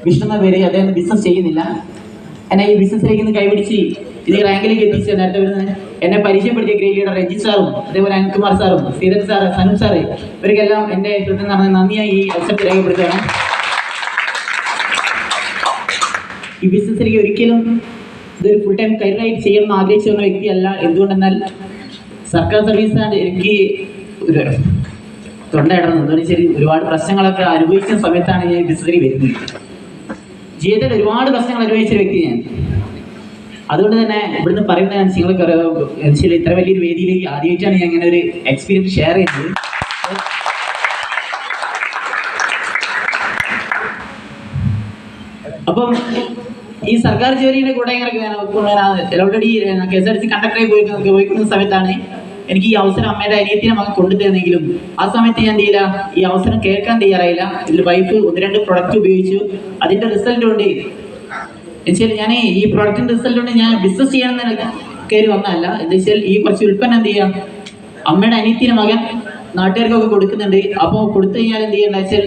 വിഷ്ണു എന്ന പേര്. അദ്ദേഹം ബിസിനസ് ചെയ്യുന്നില്ല. എന്നെ ഈ ബിസിനസ്സിലേക്ക് നിന്ന് കൈപിടിച്ച് ഇത് റാങ്കിലേക്ക് എത്തിച്ച് നേരത്തെ വരുന്നത് എന്നെ പരിചയപ്പെടുത്തിയ ഗ്രേറ്റ് ലീഡർ രഞ്ജിത് സാറും അതേപോലെ അനിൽകുമാർ സാറും ശ്രീധരൻ സാറ് സനു സാറ് ഇവർക്കെല്ലാം എൻ്റെ ഹൃദയം നടന്ന നന്ദിയായി ഈ അവസരത്തിൽ രേഖപ്പെടുത്തുകയാണ്. ഈ ബിസിനസ്സിലേക്ക് ഒരിക്കലും ഇതൊരു ഫുൾ ടൈം കരിയറായിട്ട് ചെയ്യണമെന്ന് ആഗ്രഹിച്ചു വന്ന വ്യക്തിയല്ല. എന്തുകൊണ്ടെന്നാൽ സർക്കാർ സർവീസാണ് എനിക്ക് തൊണ്ടയിടണം. എന്താണെന്ന് വെച്ചാൽ ഒരുപാട് പ്രശ്നങ്ങളൊക്കെ അനുഭവിച്ച സമയത്താണ് ഞാൻ ബിസിനസ്സിലേക്ക് വരുന്നത്. ജീവിതത്തിൽ ഒരുപാട് പ്രശ്നങ്ങൾ അനുഭവിച്ച വ്യക്തി ഞാൻ. അതുകൊണ്ട് തന്നെ ഇവിടുന്ന് പറയുന്നത് നിങ്ങൾക്ക് വെച്ചാൽ ഇത്ര വലിയൊരു വേദിയിലേക്ക് ആദ്യമായിട്ടാണ് ഞാൻ ഇങ്ങനെ ഒരു എക്സ്പീരിയൻസ് ഷെയർ ചെയ്യുന്നത്. അപ്പം ഈ സർക്കാർ ജോലിയുടെ കൂടെ ഓൾറെഡി KSRTC കണ്ടക്ടറായി പോയിരിക്കുന്ന സമയത്താണ് എനിക്ക് ഈ അവസരം അമ്മയുടെ അനിയത്തിനെ മകൻ കൊണ്ടുതരുന്നെങ്കിലും ആ സമയത്ത് ഞാൻ ചെയ്യില്ല, ഈ അവസരം കേൾക്കാൻ തയ്യാറായില്ല. ഇതിൽ വൈഫ് 1-2 പ്രൊഡക്റ്റ് ഉപയോഗിച്ചു. അതിന്റെ റിസൾട്ട് കൊണ്ട് എന്നുവെച്ചാൽ ഞാൻ ഈ പ്രൊഡക്റ്റിന്റെ റിസൾട്ട് കൊണ്ട് ഞാൻ ബിസിനസ് ചെയ്യാൻ കയറി വന്നതല്ല. എന്താ വെച്ചാൽ ഈ കുറച്ച് ഉൽപ്പന്നം എന്ത് ചെയ്യാം അമ്മയുടെ അനിയത്തിനെ മകൻ നാട്ടുകാർക്കൊക്കെ കൊടുക്കുന്നുണ്ട്. അപ്പോൾ കൊടുത്തു കഴിഞ്ഞാൽ എന്ത് ചെയ്യണ്ട വെച്ചാൽ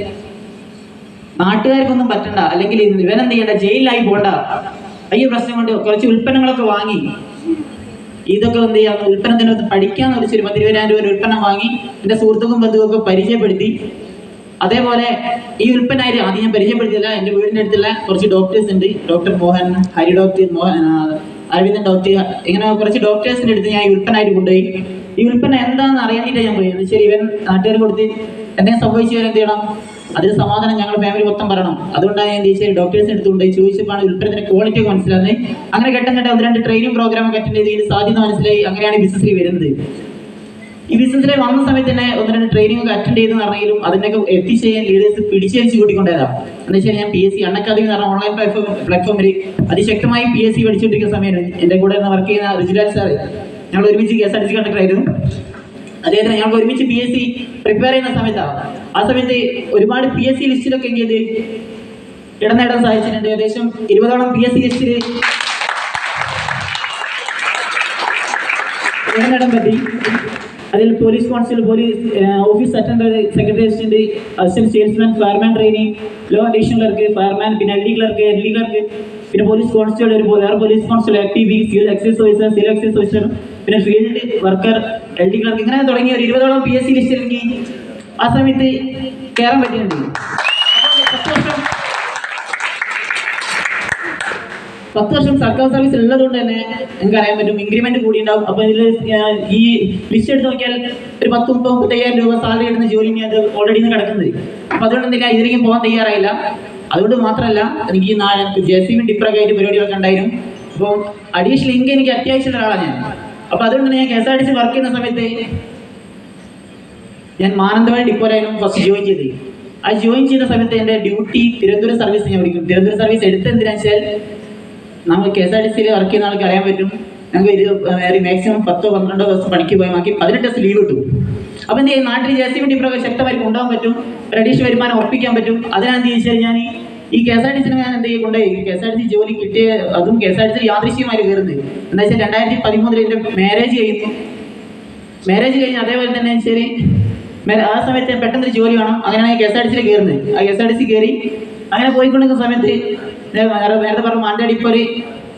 നാട്ടുകാർക്കൊന്നും പറ്റണ്ട, അല്ലെങ്കിൽ ഇവനെന്ത് ചെയ്യണ്ട ജയിലിലായി പോകണ്ട. ഈ പ്രശ്നം കൊണ്ട് കുറച്ച് ഉൽപ്പന്നങ്ങളൊക്കെ വാങ്ങി ഇതൊക്കെ എന്ത് ചെയ്യാം ഉൽപ്പന്നത്തിനൊന്ന് പഠിക്കാന്ന് വെച്ചൊരു 10,000 രൂപ ഉൽപ്പന്നം വാങ്ങി എൻ്റെ സുഹൃത്തുക്കും ബന്ധുക്കൊക്കെ പരിചയപ്പെടുത്തി. അതേപോലെ ഈ ഉൽപ്പന്നമായിട്ട് ആദ്യം ഞാൻ പരിചയപ്പെടുത്തിയില്ല. എൻ്റെ വീടിൻ്റെ അടുത്തുള്ള കുറച്ച് ഡോക്ടേഴ്സ് ഉണ്ട്. Doctor Mohan, Hari doctor, Aravindan doctor, ഇങ്ങനെ കുറച്ച് ഡോക്ടേഴ്സിൻ്റെ അടുത്ത് ഞാൻ ഈ ഉൽപ്പന്നമായിട്ട് കൊണ്ടുപോയി. ഈ ഉൽപ്പന്നം എന്താണെന്ന് അറിയാനായിട്ട് ഞാൻ പോയി. എന്ന് വെച്ചാൽ ഇവൻ നാട്ടുകാർ കൊടുത്ത് എന്തെങ്കിലും സംഭവിച്ചു വരെ എന്ത് ചെയ്യണം, അതിന് സമാധാനം ഞങ്ങളുടെ ഫാമിലി മൊത്തം പറയണം. അതുകൊണ്ടാണ് ഞാൻ ചോദിച്ചാൽ ഡോക്ടേഴ്സിന് എടുത്തുകൊണ്ട് ചോദിച്ചപ്പോൾ ഉൽപ്പന്നത്തിന്റെ ക്വാളിറ്റി ഒക്കെ മനസ്സിലാകുന്നത്. അങ്ങനെ ഘട്ടം 1-2 ട്രെയിനിങ് പ്രോഗ്രാം ഒക്കെ അറ്റൻഡ് ചെയ്ത് സാധ്യത മനസ്സിലായി. അങ്ങനെയാണ് ബിസിനസ്സിൽ വരുന്നത്. ഈ ബിസിനസ്സിൽ വന്ന സമയത്ത് തന്നെ 1-2 ട്രെയിനിങ് ഒക്കെ അറ്റൻഡ് ചെയ്തെന്ന് പറഞ്ഞാലും അതിനൊക്കെ എത്തിച്ചേരാൻ ലീഡേഴ്സ് പിടിച്ചേരിച്ച് കൂട്ടിക്കൊണ്ടതാണ്. എന്ന് വെച്ചാൽ ഞാൻ PSC അൺഅക്കാദമി എന്ന് പറഞ്ഞ ഓൺലൈൻ പ്ലാറ്റ്ഫോമിൽ അതിശക്തമായി PSC പഠിച്ചുകൊണ്ടിരിക്കുന്ന സമയത്ത് എൻ്റെ കൂടെ വർക്ക് ചെയ്യുന്ന റിജുലാൽ സാർ, ഞങ്ങൾ ഒരുമിച്ച് KSRTC കണ്ടക്ടറായിരുന്നു. അദ്ദേഹത്തിന് ഞങ്ങൾക്ക് ഒരുമിച്ച് PSC പ്രിപ്പയർ ചെയ്യുന്ന സമയത്താണ്. ആ സമയത്ത് ഒരുപാട് PSC ലിസ്റ്റിലൊക്കെ എങ്കിൽ ഇടം നേടാൻ സാധിച്ചിട്ടുണ്ട്. ഏകദേശം 20ഓളം PSC ലിസ്റ്റിൽ ഇടം നേടാൻ പറ്റി. അതിൽ police constable, police office attendant, secretary assistant, assistant salesman, fireman training, law additional clerk, fireman, പിന്നെ LD ക്ലർക്ക്, പിന്നെ പോലീസ് കോൺസ്റ്റബിൾ, വേറെ police constable, FTB, field excise officer, civil excise officer, പിന്നെ ഫീൽഡ് വർക്കർ, LD ക്ലർക്ക്, ഇങ്ങനെ തുടങ്ങിയ ഒരു 20ഓളം PSC ലിസ്റ്റിൽ എനിക്ക് ആ സമയത്ത് കയറാൻ പറ്റിയിട്ടുണ്ട്. 10 വർഷം സർക്കാർ സർവീസ് ഉള്ളതുകൊണ്ട് തന്നെ നിങ്ങൾക്ക് അറിയാൻ പറ്റും ഇൻക്രിമെന്റ് കൂടി ഉണ്ടാവും. അപ്പൊ ഇതിൽ ഈ ലിസ്റ്റ് എടുത്ത് നോക്കിയാൽ ഒരു 10-35,000 രൂപ സാലറി എടുക്കുന്ന ജോലി അത് ഓൾറെഡി കിടക്കുന്നത്. അപ്പൊ അതുകൊണ്ട് എന്തെങ്കിലും ഇതിലേക്ക് പോകാൻ തയ്യാറായില്ല. അതുകൊണ്ട് മാത്രമല്ല എനിക്ക് ഈ JCB ഡിപ്പറൊക്കെ ആയിട്ട് പരിപാടികളൊക്കെ ഉണ്ടായിരുന്നു. അപ്പോൾ അഡീഷണൽ ഇൻകം എനിക്ക് അത്യാവശ്യമുള്ള ഒരാളാണ് ഞാൻ. അപ്പൊ അതുകൊണ്ട് തന്നെ ഞാൻ KSRTC വർക്ക് ചെയ്യുന്ന സമയത്ത് ഞാൻ മാനന്തവാടി ഡിപ്പോയിലായിരുന്നു ഫസ്റ്റ് ജോയിൻ ചെയ്തത്. ആ ജോയിൻ ചെയ്ത സമയത്ത് എൻ്റെ ഡ്യൂട്ടി തിരുവനന്തപുരം സർവീസ് ഞാൻ വിളിക്കും. തിരുവനന്തപുരം സർവീസ് എടുത്തെന്തിനാ വെച്ചാൽ നമുക്ക് KSRTCയിൽ വർക്ക് ചെയ്യുന്ന ആൾക്ക് അറിയാൻ പറ്റും, ഞങ്ങൾക്ക് മാക്സിമം 10-12 ദിവസം പണിക്ക് പോയി ബാക്കി 18 ദിവസം ലീവ് കിട്ടും. അപ്പം എന്ത് ചെയ്യും, നാട്ടിൽ JCB ഡിപ്രൊക്കെ ശക്തമായി കൊണ്ടുപോകാൻ പറ്റും, അഡീഷണൽ വരുമാനം ഉറപ്പിക്കാൻ പറ്റും. അതിനെന്ത് ചോദിച്ചാൽ ഞാൻ ഈ KSRTC ഞാൻ എന്ത് ചെയ്യണ്ടേ KSRTC ജോലി കിട്ടിയ അതും KSRTC യാദൃശ്യമായി കയറുന്നത്. എന്താ വെച്ചാൽ 2013 എൻ്റെ മാരേജ് കഴിഞ്ഞു. മാരേജ് കഴിഞ്ഞ് അതേപോലെ തന്നെ ശരി ആ സമയത്ത് പെട്ടെന്നൊരു ജോലി വേണം. അങ്ങനെയാണ് KSRTC കയറുന്നത്. ആ KSRTC കയറി അങ്ങനെ പോയിക്കൊണ്ടിരിക്കുന്ന സമയത്ത് നേരത്തെ പറഞ്ഞ മാനന്തവാടി ഇപ്പോൾ ഒരു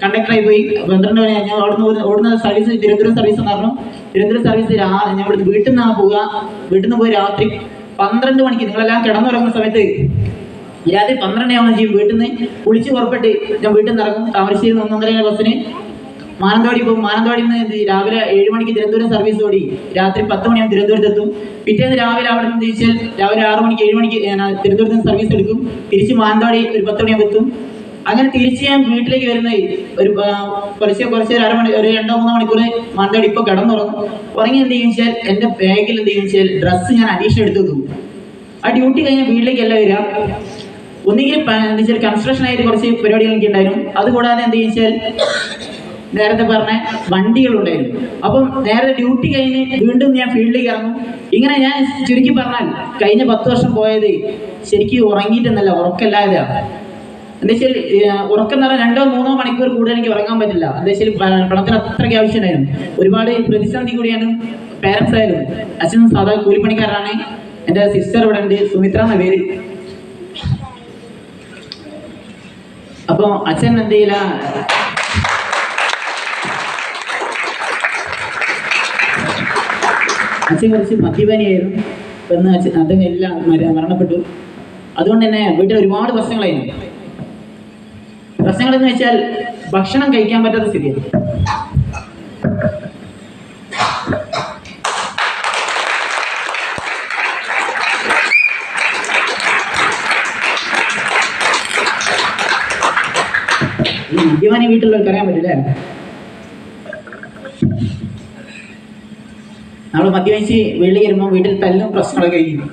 കണ്ടക്ടറായി പോയി. 12 മണി ഞാൻ ഓടുന്ന സർവീസ് തിരുവനന്തപുരം സർവീസ് എന്ന് പറഞ്ഞു. തിരുവനന്തപുരം സർവീസ് ഞാൻ ഇവിടുന്ന് വീട്ടിൽ നിന്നാണ് പോവുക. വീട്ടിൽ നിന്ന് പോയി രാത്രി 12 മണിക്ക് നിങ്ങളെല്ലാം കിടന്നുറങ്ങുന്ന സമയത്ത് രാത്രി 12 ആവുന്ന ചെയ്യും. വീട്ടിൽ നിന്ന് കുളിച്ച് പുറപ്പെട്ട് ഞാൻ വീട്ടിൽ നിന്ന് ഇറങ്ങും. താമരശ്ശേരി 1-1.5 ബസ്സിന് മാനന്തവാടി പോകും. മാനന്തവാടിയിൽ നിന്ന് രാവിലെ 7 മണിക്ക് തിരുവനന്തപുരം സർവീസ് ഓടി രാത്രി 10 മണിയാകും തിരുവനന്തപുരത്തെത്തും. പിറ്റേന്ന് രാവിലെ അവിടെ നിന്ന് ചോദിച്ചാൽ രാവിലെ 6 മണിക്ക് 7 മണിക്ക് തിരുവനന്തപുരത്ത് സർവീസ് എടുക്കും. തിരിച്ച് മാനന്തവാടി ഒരു 10 മണിയാകുമ്പോൾ എത്തും. അങ്ങനെ തിരിച്ച് ഞാൻ വീട്ടിലേക്ക് വരുന്നത് കുറച്ച് 2-3 മണിക്കൂർ മാനന്തവാടി ഇപ്പോൾ കിടന്നുറങ്ങും. ഉറങ്ങി എന്ത് ചെയ്യും വെച്ചാൽ എൻ്റെ ബാഗിൽ എന്ത് ചെയ്യും വെച്ചാൽ ഡ്രസ്സ് ഞാൻ അഡീഷണൽ എടുത്ത് വെക്കും. ആ ഡ്യൂട്ടി കഴിഞ്ഞാൽ വീട്ടിലേക്കല്ല വരിക. ഒന്നുകിൽ എന്താ വെച്ചാൽ കൺസ്ട്രക്ഷൻ ആയിട്ട് കുറച്ച് പരിപാടികൾ എനിക്ക് ഉണ്ടായിരുന്നു. അതുകൂടാതെ എന്ത് ചോദിച്ചാൽ നേരത്തെ പറഞ്ഞ വണ്ടികളുണ്ടായിരുന്നു. അപ്പം നേരത്തെ ഡ്യൂട്ടി കഴിഞ്ഞ് വീണ്ടും ഞാൻ ഫീൽഡിലേക്ക് ഇറങ്ങും. ഇങ്ങനെ ഞാൻ ചുരുക്കി പറഞ്ഞാൽ കഴിഞ്ഞ 10 വർഷം പോയത് ശരിക്കും ഉറങ്ങിയിട്ടെന്നല്ല, ഉറക്കല്ലാതെയാണ്. എന്താ വെച്ചാൽ ഉറക്കം എന്ന് പറഞ്ഞാൽ 2-3 മണിക്കൂർ കൂടുതൽ എനിക്ക് ഉറങ്ങാൻ പറ്റില്ല. എന്താ വെച്ചാൽ പണത്തിന് അത്രയ്ക്ക് ആവശ്യമുണ്ടായിരുന്നു. ഒരുപാട് പ്രതിസന്ധി കൂടിയാണ്. പേരൻസ് ആയാലും അച്ഛൻ സാധാ കൂലിപ്പണിക്കാരാണ്. എൻ്റെ സിസ്റ്റർ ഇവിടെ ഉണ്ട്, സുമിത്ര എന്ന പേര്. അപ്പോൾ അച്ഛൻ എന്ത് ചെയ്യില്ല, അച്ഛൻ കുറച്ച് മദ്യപാനിയായിരുന്നു. പെണ്ണ് അദ്ദേഹം എല്ലാം മരണപ്പെട്ടു. അതുകൊണ്ട് തന്നെ വീട്ടിൽ ഒരുപാട് പ്രശ്നങ്ങളായിരുന്നു. പ്രശ്നങ്ങളെന്ന് വെച്ചാൽ ഭക്ഷണം കഴിക്കാൻ പറ്റാത്ത സ്ഥിതിയാണ്. ഈ മദ്യപാനി വീട്ടിലുള്ളവർക്ക് അറിയാൻ പറ്റില്ലേ, നമ്മൾ മദ്യപിച്ച് വെള്ളി വരുമ്പോൾ വീട്ടിൽ തല്ലും പ്രശ്നങ്ങളൊക്കെ കഴിയും.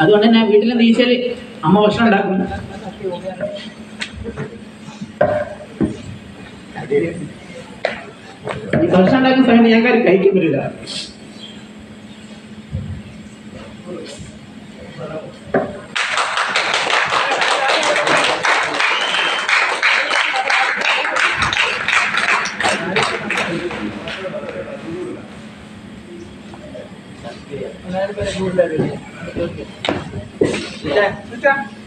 അതുകൊണ്ട് തന്നെ വീട്ടിലെന്താ വെച്ചാൽ അമ്മ ഭക്ഷണം ഉണ്ടാക്കും. ഈ ഭക്ഷണം ഉണ്ടാക്കുന്ന സമയത്ത് ഞങ്ങൾക്ക് കഴിക്കാൻ പറ്റില്ല. Sudah.